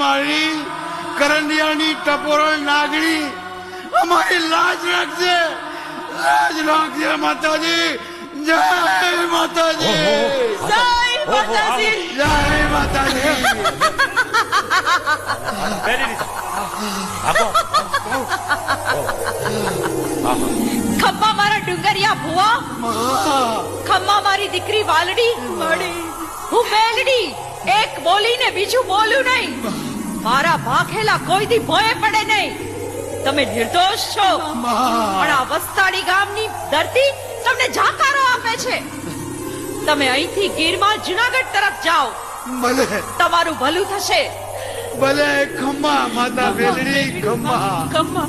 મારી કરંડિયાની ટપોરણ નાગણી અમારી લાજ રાખજે, લાજ રાખજે માતાજી. જય માતાજી, જય માતાજી, જય માતાજી. ખમ્મા મારા ડુંગરિયા ભુવા, ખમ્મા મારી દીકરી વાલડી, હું મેલડી. એક બોલીને બીજું બોલું નહીં. મારા ભાખેલા કોઈ દી ભોય પડે નહીં. તમે નિર્દોષ છો, પણ આ વસ્તાડી ગામની ધરતી તમને જાકારો આપે છે. તમે અહીંથી ગીરમાં જુનાગઢ તરફ જાઓ, ભલે તમારું ભલું થશે. ભલે. ખમ્મા માતા મેલડી, ખમ્મા. ખમ્મા.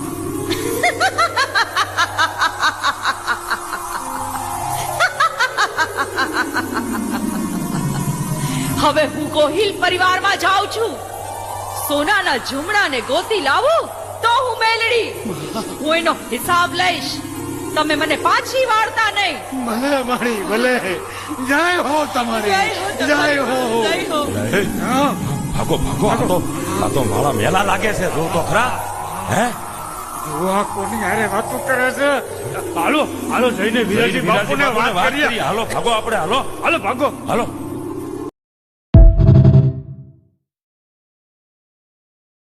હવે હું ગોહિલ પરિવારમાં જાઉં છું. સોનાના ઝુમડાને ગોતી લાવું તો હું મેલડી. હું એનો હિસાબ લઈશ. તમે મને પાછી વાળતા નહીં. ભલે મારી, ભલે. જય હો તમારી, જય હો. હા. ભાગો ભાગો, આ તો મારા મેલા લાગે છે. જો તો ખરા. હે આ કોની હારે વાતો કરે છે? હાલો હાલો જઈને વિરાજી બાપુને વાત કરીએ. હાલો ભાગો આપણે, હાલો હાલો ભાગો. હાલો.